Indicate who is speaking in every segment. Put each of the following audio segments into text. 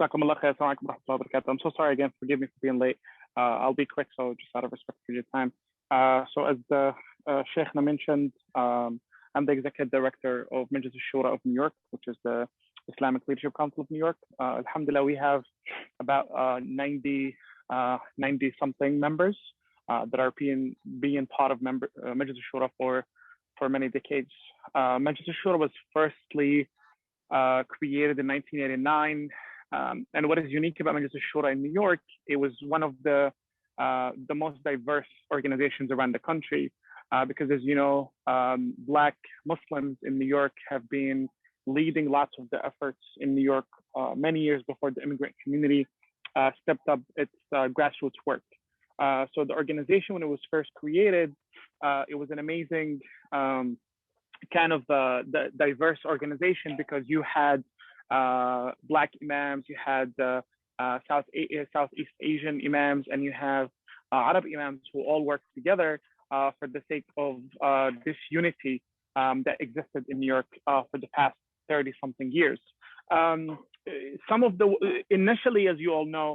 Speaker 1: جزاكم الله خير. السلام عليكم ورحمة الله وبركاته. I'm so sorry again. Forgive me for being late. I'll be quick, so just out of respect for your time. So as the Sheikhna mentioned, I'm the executive director of Majlis Shura of New York, which is the Islamic Leadership Council of New York. Alhamdulillah, we have about 90 something members that are being part of Majlis Shura for many decades. Majlis Shura was firstly created in 1989. And what is unique about Majlis Shura in New York, it was one of the most diverse organizations around the country, because as you know, Black Muslims in New York have been leading lots of the efforts in New York many years before the immigrant community stepped up its grassroots work. So the organization, when it was first created, it was an amazing kind of the diverse organization, because you had Black imams, you had Southeast Asian imams, and you have Arab imams who all work together for the sake of this unity that existed in New York for the past 30 something years. Initially, as you all know,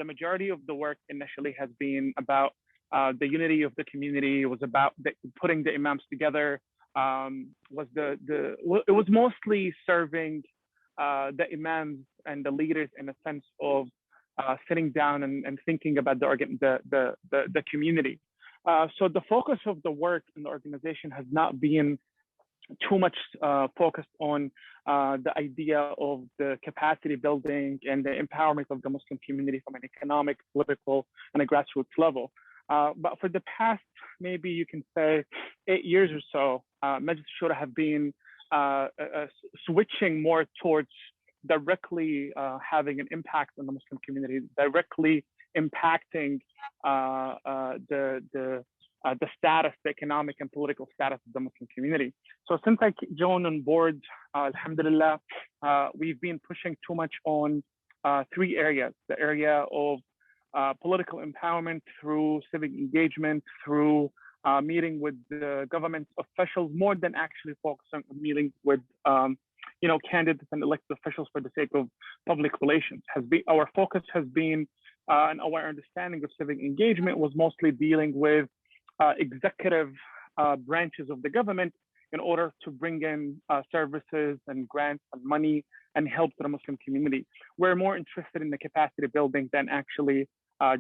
Speaker 1: the majority of the work initially has been about the unity of the community. It was about putting the imams together. It was mostly serving the imams and the leaders in a sense of sitting down and thinking about the community. So the focus of the work in the organization has not been too much focused on the idea of the capacity building and the empowerment of the Muslim community from an economic, political, and a grassroots level. But for the past, maybe you can say 8 years or so, Majlis Shura have been switching more towards directly having an impact on the Muslim community, directly impacting the status, the economic and political status of the Muslim community. So since I joined on board, alhamdulillah, we've been pushing too much on 3 areas: the area of political empowerment through civic engagement, through meeting with the government officials, more than actually focusing on meeting with candidates and elected officials for the sake of public relations. Our focus has been, and our understanding of civic engagement was mostly dealing with executive branches of the government in order to bring in services and grants and money and help to the Muslim community. We're more interested in the capacity building than actually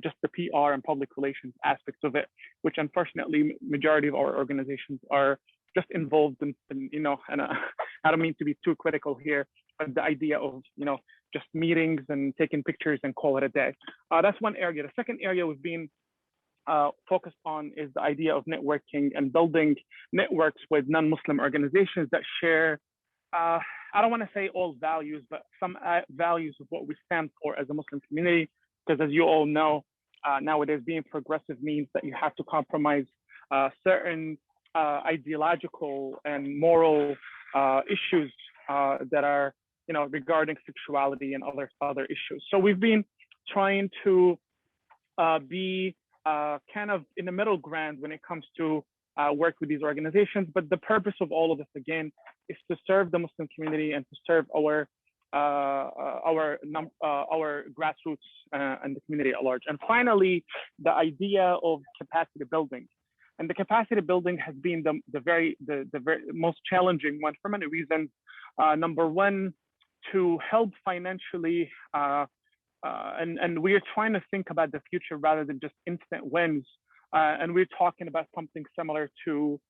Speaker 1: just the PR and public relations aspects of it, which unfortunately majority of our organizations are just involved in and I don't mean to be too critical here, but the idea of just meetings and taking pictures and call it a day. That's one area. The second area we've been focused on is the idea of networking and building networks with non-Muslim organizations that share, I don't want to say all values, but some values of what we stand for as a Muslim community. Because as you all know, nowadays being progressive means that you have to compromise certain ideological and moral issues that are, regarding sexuality and other issues. So we've been trying to be kind of in the middle ground when it comes to work with these organizations. But the purpose of all of this, again, is to serve the Muslim community and to serve our grassroots and the community at large. And finally, the idea of capacity building. And the capacity building has been the very most challenging one for many reasons. Number one, to help financially, and we're trying to think about the future rather than just instant wins. And we're talking about something similar to,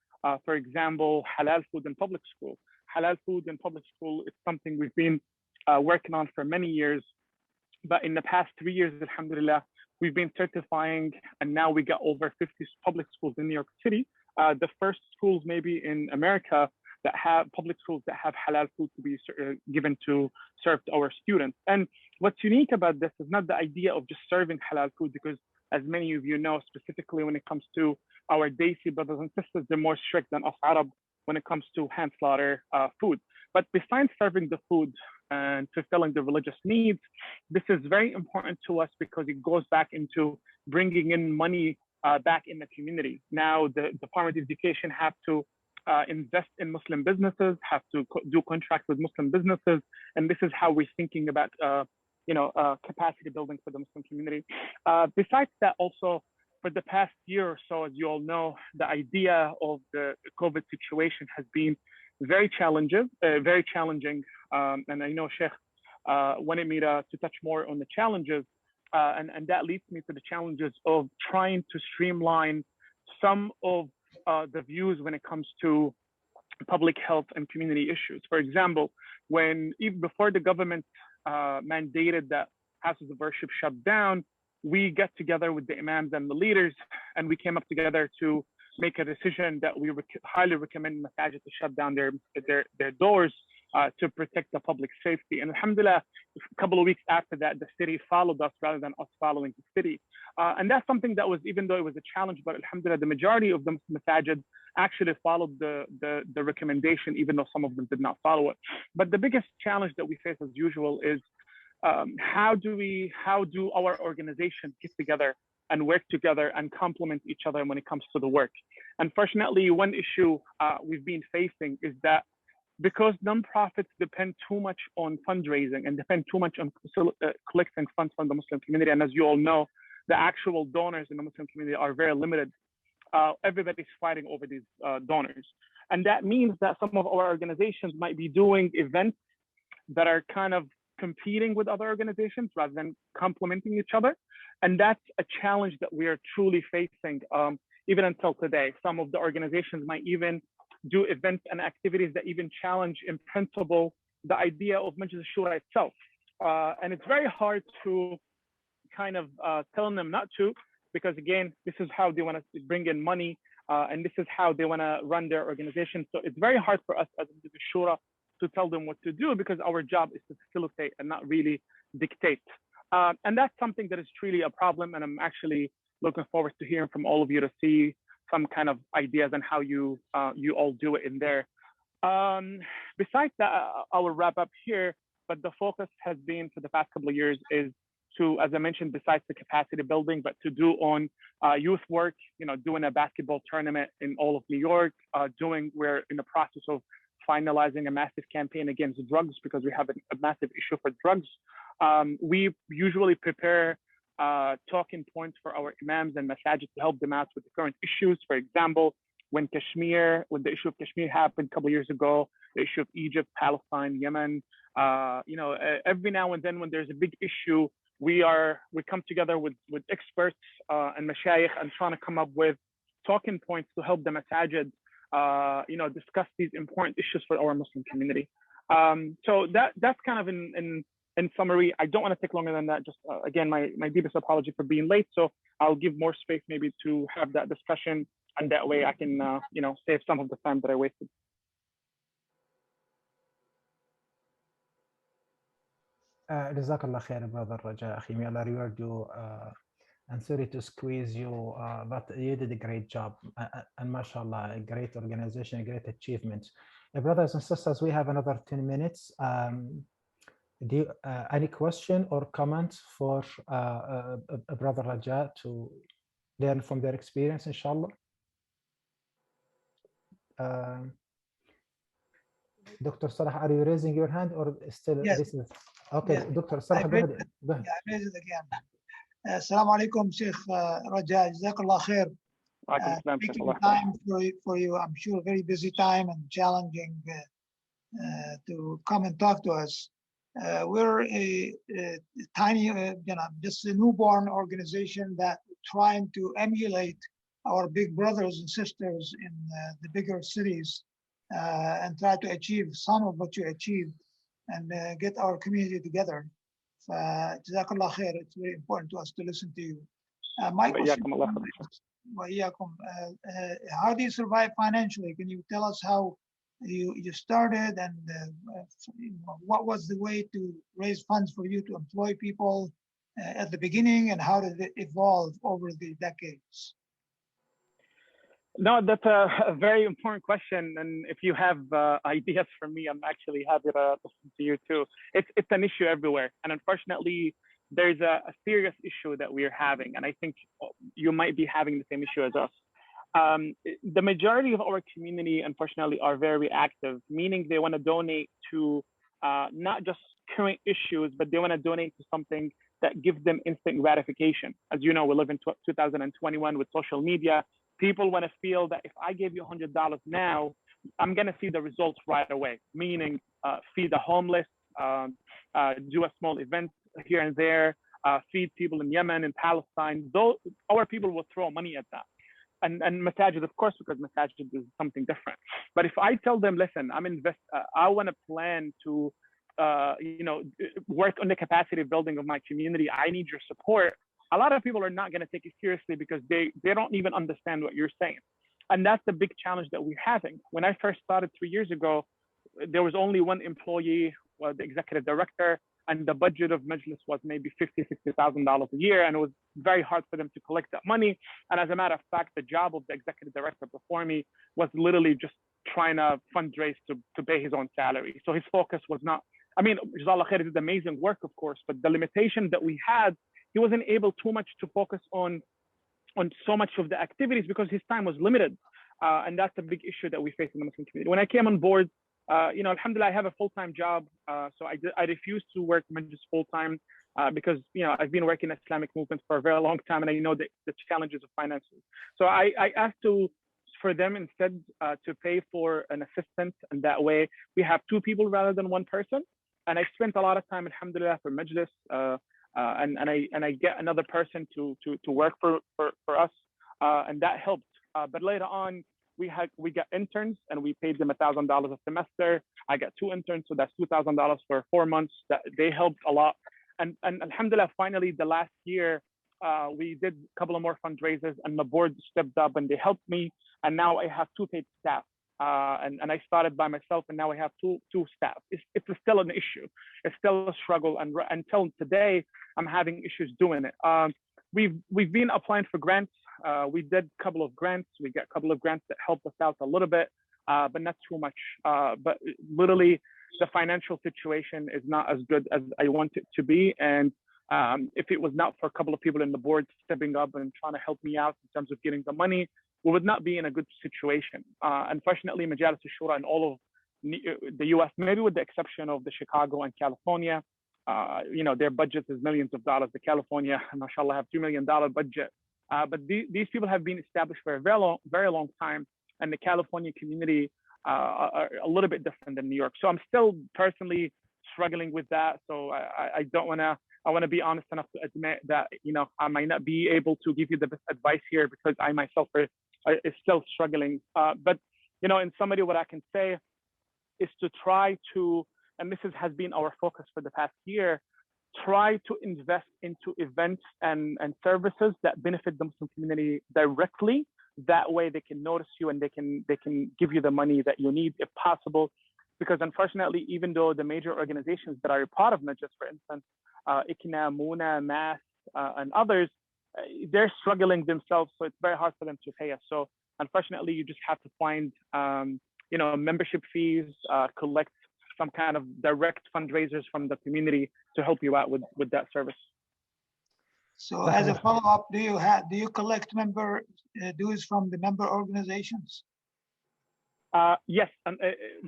Speaker 1: for example, halal food in public school. Halal food in public school is something we've been working on for many years. But in the past 3 years, alhamdulillah, we've been certifying, and now we got over 50 public schools in New York City. The first schools maybe in America that have public schools that have halal food to be given to serve to our students. And what's unique about this is not the idea of just serving halal food, because as many of you know, specifically when it comes to our Desi brothers and sisters, they're more strict than us Arab when it comes to hand slaughter food. But besides serving the food and fulfilling the religious needs, this is very important to us because it goes back into bringing in money back in the community. Now, the Department of Education have to invest in Muslim businesses, have to do contracts with Muslim businesses, and this is how we're thinking about capacity building for the Muslim community. Besides that, also for the past year or so, as you all know, the idea of the COVID situation has been very challenging. And I know Sheikh wanted me to touch more on the challenges, and that leads me to the challenges of trying to streamline some of the views when it comes to public health and community issues. For example, even before the government mandated that houses of worship shut down, we got together with the imams and the leaders, and we came up together to make a decision that we highly recommend masajid to shut down their doors to protect the public safety. And alhamdulillah, a couple of weeks after that, the city followed us rather than us following the city. And that's something that was, even though it was a challenge, but alhamdulillah, the majority of the masajid actually followed the recommendation, even though some of them did not follow it. But the biggest challenge that we face as usual is how do our organizations get together and work together and complement each other when it comes to the work? Unfortunately, one issue we've been facing is that because nonprofits depend too much on fundraising and depend too much on collecting funds from the Muslim community, and as you all know, the actual donors in the Muslim community are very limited. Everybody's fighting over these donors. And that means that some of our organizations might be doing events that are kind of competing with other organizations rather than complementing each other. And that's a challenge that we are truly facing even until today. Some of the organizations might even do events and activities that even challenge in principle the idea of Majlis Shura itself. And it's very hard to kind of tell them not to, because again, this is how they want to bring in money and this is how they want to run their organization. So it's very hard for us as Majlis Shura to tell them what to do, because our job is to facilitate and not really dictate. And that's something that is truly a problem. And I'm actually looking forward to hearing from all of you to see some kind of ideas on how you all do it in there. Besides that, I will wrap up here, but the focus has been for the past couple of years is to, as I mentioned, besides the capacity building, but to do on youth work, doing a basketball tournament in all of New York, we're in the process of finalizing a massive campaign against drugs, because we have a massive issue for drugs. We usually prepare talking points for our imams and masajid to help them out with the current issues. For example, when the issue of Kashmir happened a couple of years ago, the issue of Egypt, Palestine, Yemen, every now and then when there's a big issue, we come together with experts and mashayikh and trying to come up with talking points to help the masajid discuss these important issues for our Muslim community. So that's kind of in summary. I don't want to take longer than that. Just again, my deepest apology for being late. So I'll give more space maybe to have that discussion, and that way I can save some of the time that I wasted.
Speaker 2: جزاك الله خير brother رجاء أخي. May Allah reward you. And sorry to squeeze you, but you did a great job. And mashallah, a great organization, a great achievement. Brothers and sisters, we have another 10 minutes. Do you, any question or comments for Brother Raja to learn from their experience, inshallah? Dr. Salah, are you raising your hand or still?
Speaker 3: Yes.
Speaker 2: This is okay.
Speaker 3: Yes.
Speaker 2: Dr. Salah, go ahead.
Speaker 3: I raise it again. Assalamu alaikum, Sheikh Raja. Jazakallah khair. Taking time for you, I'm sure, very busy time and challenging to come and talk to us. We're a tiny, just a newborn organization that trying to emulate our big brothers and sisters in the bigger cities and try to achieve some of what you achieved and get our community together. Jazakallah khair. It's very important to us to listen to you. My question is, how do you survive financially? Can you tell us how you started and what was the way to raise funds for you to employ people at the beginning, and how did it evolve over the decades?
Speaker 1: No, that's a very important question. And if you have ideas for me, I'm actually happy to listen to you too. It's an issue everywhere. And unfortunately, there's a serious issue that we're having. And I think you might be having the same issue as us. The majority of our community, unfortunately, are very active, meaning they want to donate to not just current issues, but they want to donate to something that gives them instant gratification. As you know, we live in 2021 with social media. People want to feel that if I give you $100 now, I'm going to see the results right away, meaning feed the homeless, do a small event here and there, feed people in Yemen and Palestine. Those, our people will throw money at that. And masajid, of course, because masajid is something different. But if I tell them, listen, I want to plan to, work on the capacity building of my community. I need your support. A lot of people are not going to take it seriously because they don't even understand what you're saying. And that's the big challenge that we're having. When I first started 3 years ago, there was only one employee, the executive director, and the budget of Majlis was maybe $50,000 a year. And it was very hard for them to collect that money. And as a matter of fact, the job of the executive director before me was literally just trying to fundraise to pay his own salary. So his focus was not, Jazakallah khair, did amazing work, of course, but the limitation that we had, he wasn't able too much to focus on so much of the activities because his time was limited. And that's a big issue that we face in the Muslim community. When I came on board, alhamdulillah, I have a full-time job. So I refused to work just full-time because, I've been working in the Islamic movement for a very long time and I know the challenges of finances. So I asked for them instead to pay for an assistant. And that way we have 2 people rather than 1 person. And I spent a lot of time, alhamdulillah, for Majlis. And I get another person to work for us. And that helped. But later on, we got interns and we paid them $1,000 a semester. I got 2 interns, so that's $2,000 for 4 months. That they helped a lot. And alhamdulillah, finally, the last year, we did a couple of more fundraisers and the board stepped up and they helped me. And now I have 2 paid staff. And I started by myself and now I have two staff. It's still an issue. It's still a struggle. And until today, I'm having issues doing it. We've been applying for grants. We did a couple of grants. We got a couple of grants that helped us out a little bit, but not too much. But literally, the financial situation is not as good as I want it to be. And if it was not for a couple of people in the board stepping up and trying to help me out in terms of getting the money, we would not be in a good situation. Unfortunately, Majalis Shura in all of the US, maybe with the exception of the Chicago and California, their budget is millions of dollars. The California, mashallah, have $2 million budget. But these people have been established for a very long time. And the California community are a little bit different than New York. So I'm still personally struggling with that. So I don't want to, I want to be honest enough to admit that, I might not be able to give you the best advice here because I myself is still struggling. But, in summary, what I can say is to try to, and this has been our focus for the past year, try to invest into events and services that benefit the Muslim community directly. That way they can notice you and they can give you the money that you need if possible. Because unfortunately, even though the major organizations that are a part of Majlis, for instance, ICNA, MUNA, MAS, and others, they're struggling themselves. So it's very hard for them to pay us. So unfortunately, you just have to find, membership fees, collect some kind of direct fundraisers from the community to help you out with that service.
Speaker 3: So as a follow-up, do you collect member dues from the member organizations?
Speaker 1: Yes,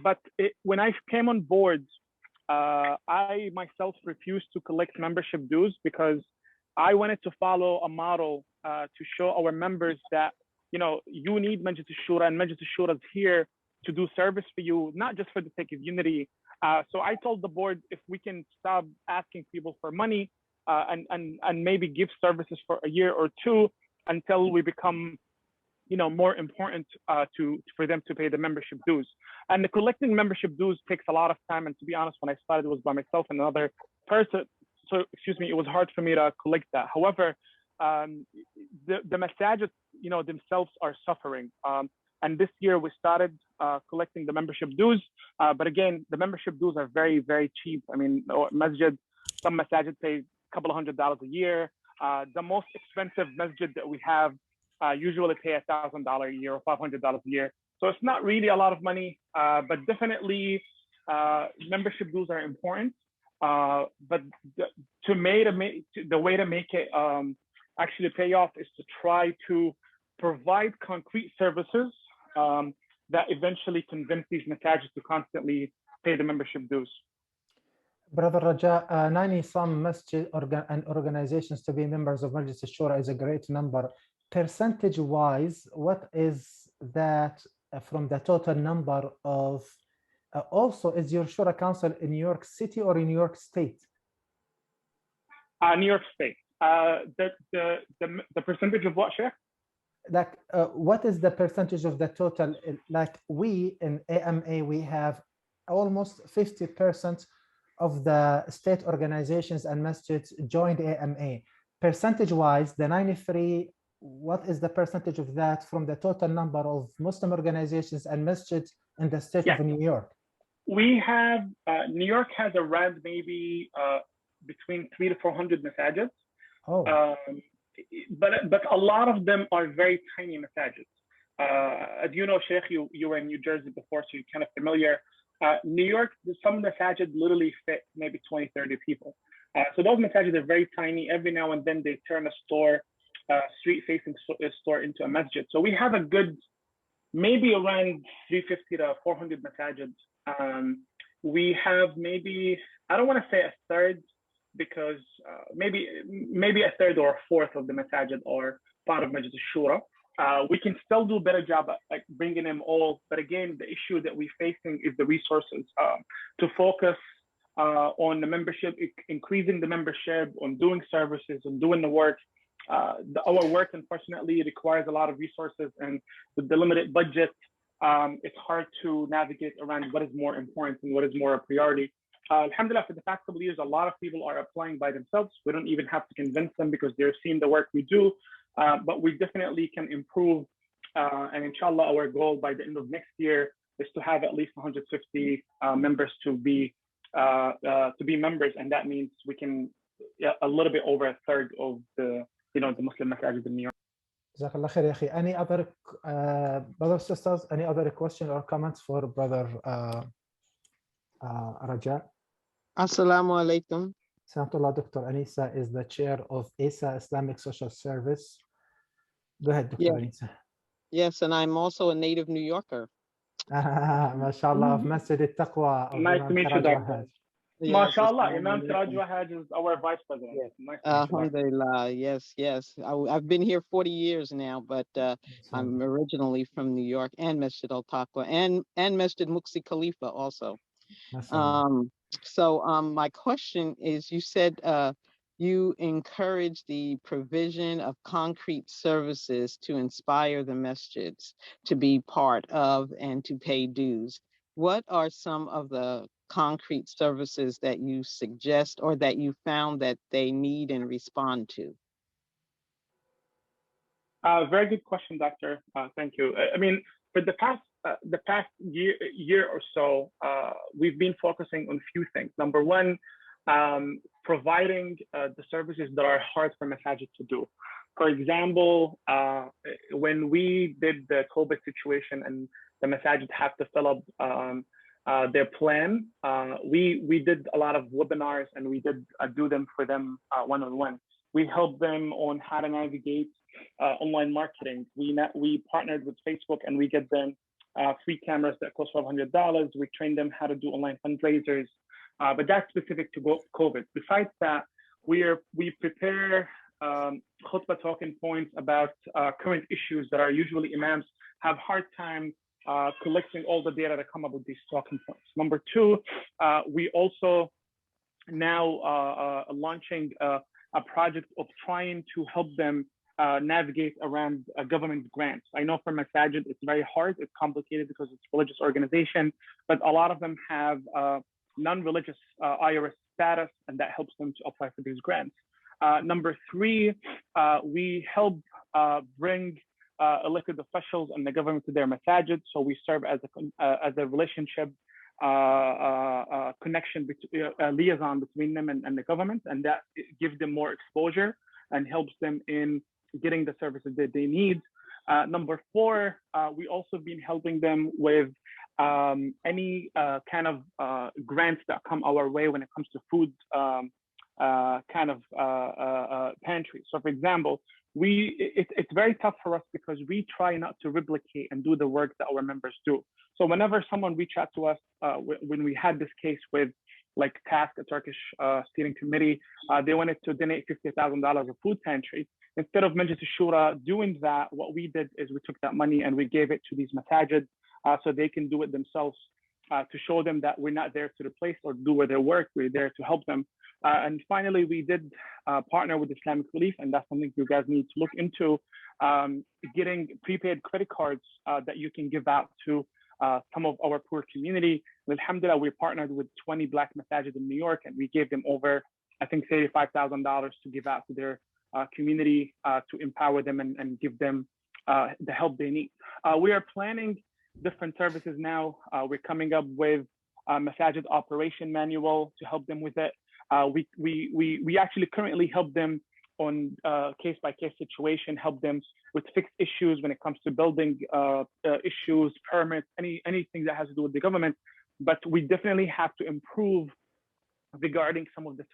Speaker 1: but when I came on board, I myself refused to collect membership dues because I wanted to follow a model to show our members that, you need Majlis Shura, and Majlis Shura is here to do service for you, not just for the sake of unity. So I told the board if we can stop asking people for money and maybe give services for a year or 2 until we become, more important for them to pay the membership dues. And the collecting membership dues takes a lot of time. And to be honest, when I started, it was by myself and another person. So, it was hard for me to collect that. However, the masajid, themselves are suffering. And this year we started collecting the membership dues. But again, the membership dues are very, very cheap. I mean, some masajid pay a couple of $100s a year. The most expensive masjid that we have usually pay $1,000 a year or $500 a year. So it's not really a lot of money, but definitely membership dues are important. But the way to make it actually pay off is to try to provide concrete services that eventually convince these masajid to constantly pay the membership dues.
Speaker 2: Brother Raja, 90 some masjid and organizations to be members of Majlis Shura is a great number. Percentage wise, what is that from the total number of, also is your Shura Council in New York City or in New York State?
Speaker 1: New York State. The percentage of what, Sheikh?
Speaker 2: Like, what is the percentage of the total? Like we in AMA, we have almost 50% of the state organizations and masjids joined AMA. Percentage-wise, the 93, what is the percentage of that from the total number of Muslim organizations and masjids in the state of New York?
Speaker 1: We have, New York has around maybe between 300 to 400 masajids.
Speaker 2: Oh.
Speaker 1: But a lot of them are very tiny masajids. As you know, Sheikh, you were in New Jersey before, so you're kind of familiar. New York, some of the masajid literally fit maybe 20, 30 people. So those masajid are very tiny. Every now and then they turn a store, street-facing store into a masjid. So we have a good, maybe around 350 to 400 masajid. We have maybe, I don't want to say a third, because maybe a third or a fourth of the masajid are part of Majlis Shura. We can still do a better job at like bringing them all, but again, the issue that we're facing is the resources to focus on the membership, increasing the membership, on doing services, on doing the work. Our work, unfortunately, requires a lot of resources, and with the limited budget, it's hard to navigate around what is more important and what is more a priority. Alhamdulillah, for the past couple of years, a lot of people are applying by themselves. We don't even have to convince them because they're seeing the work we do. But we definitely can improve. And inshallah, our goal by the end of next year is to have at least 150 members to be members, and that means we can a little bit over a third of the the Muslim masajid in New York.
Speaker 2: Jazakallah khair, ya akhi. Any other brothers, sisters, any other question or comments for brother Raja?
Speaker 4: Assalamu alaikum.
Speaker 2: Salamullah. Dr. Anisa is the chair of ISA Islamic Social Service. Go ahead, Dr. Anisa.
Speaker 4: Yes, and I'm also a native New Yorker.
Speaker 2: MashaAllah, of Masjid al-Taqwa.
Speaker 1: Nice to meet you, Doctor. MashaAllah, Imam Siraj Wahaj is our vice president.
Speaker 4: Yes. Nice Alhamdulillah, yes. I've been here 40 years now, but I'm originally from New York, and Masjid al-Taqwa, and Masjid Muqsi Khalifa also. So my question is, you said you encourage the provision of concrete services to inspire the masjids to be part of and to pay dues. What are some of the concrete services that you suggest or that you found that they need and respond to?
Speaker 1: Very good question, Doctor. Thank you. I mean, for the past year or so, we've been focusing on a few things. Number one, providing the services that are hard for masajid to do. For example, when we did the COVID situation and the masajid have to fill up their plan, we did a lot of webinars, and we did do them for them one-on-one. We helped them on how to navigate online marketing. We partnered with Facebook, and we get them free cameras that cost $1,200. We train them how to do online fundraisers, but that's specific to COVID. Besides that, we prepare khutbah talking points about current issues that are usually imams have hard time collecting all the data that come up with these talking points. Number two, we also now launching a project of trying to help them navigate around government grants. I know for masajid, it's very hard, it's complicated because it's a religious organization, but a lot of them have non-religious IRS status, and that helps them to apply for these grants. Number three, we help bring elected officials and the government to their masajid. So we serve as a relationship connection, liaison between them and the government, and that gives them more exposure and helps them in getting the services that they need. Number four, we also been helping them with any kind of grants that come our way when it comes to food kind of pantry. So for example, it's very tough for us because we try not to replicate and do the work that our members do. So whenever someone reach out to us, when we had this case with like TASC, a Turkish steering committee. They wanted to donate $50,000 of food pantry. Instead of Majlis Shura doing that, what we did is we took that money and we gave it to these masajid so they can do it themselves, to show them that we're not there to replace or do their work. We're there to help them. And finally, we did partner with Islamic Relief, and that's something you guys need to look into, getting prepaid credit cards that you can give out to some of our poor community. And alhamdulillah, we partnered with 20 Black masajid in New York, and we gave them over, I think, $35,000 to give out to their community to empower them and give them the help they need. We are planning different services now. We're coming up with a masajid operation manual to help them with it. We actually currently help them on case-by-case situation, help them with fixed issues when it comes to building issues, permits, anything that has to do with the government. But we definitely have to improve regarding some of the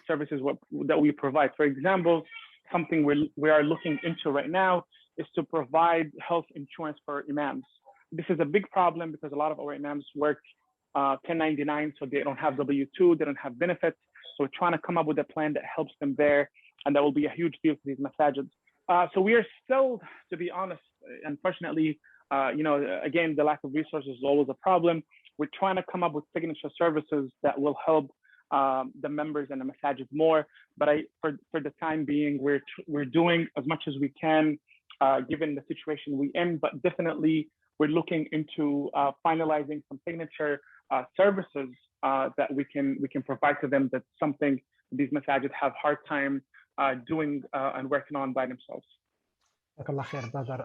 Speaker 1: services that we provide. For example, something we are looking into right now is to provide health insurance for imams. This is a big problem because a lot of our imams work 1099, so they don't have W-2, they don't have benefits. So we're trying to come up with a plan that helps them there, and that will be a huge deal for these masajids. So we are still, to be honest, unfortunately, again, the lack of resources is always a problem. We're trying to come up with signature services that will help the members and the masajid more. But for the time being, we're doing as much as we can, given the situation we're in. But definitely, we're looking into finalizing some signature services that we can provide to them. That's something these masajid have hard time doing and working on by themselves.
Speaker 2: Jazakallah khair, brother.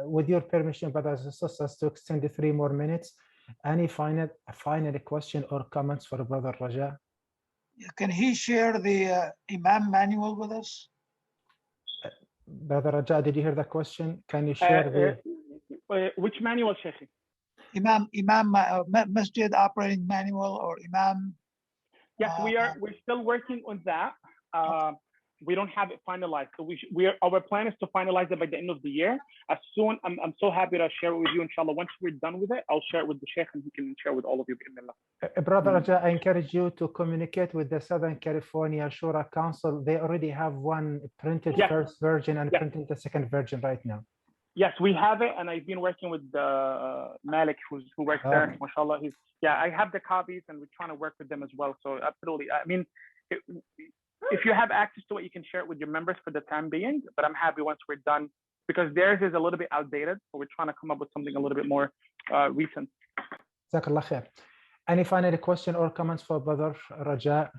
Speaker 2: With your permission, brothers and sisters, to extend 3 more minutes. Any final question or comments for Brother Raja?
Speaker 3: Can he share the Imam manual with us?
Speaker 2: Brother Raja, did you hear the question? Can you share
Speaker 1: which manual, Sheikh?
Speaker 3: Imam Masjid operating manual or Imam?
Speaker 1: Yes, we're still working on that. We don't have it finalized, so our plan is to finalize it by the end of the year. As soon, I'm so happy to share it with you, inshallah. Once we're done with it, I'll share it with the Sheikh and he can share with all of you.
Speaker 2: Brother Raja, I encourage you to communicate with the Southern California Shura Council. They already have one printed first version and printed the second version right now.
Speaker 1: Yes, we have it, and I've been working with Malik, who works there. Mashallah, I have the copies, and we're trying to work with them as well. So absolutely, I mean, if you have access to it, you can share it with your members for the time being. But I'm happy once we're done, because theirs is a little bit outdated. So we're trying to come up with something a little bit more recent.
Speaker 2: Jazakallah khair. Any final question or comments for Brother Raja?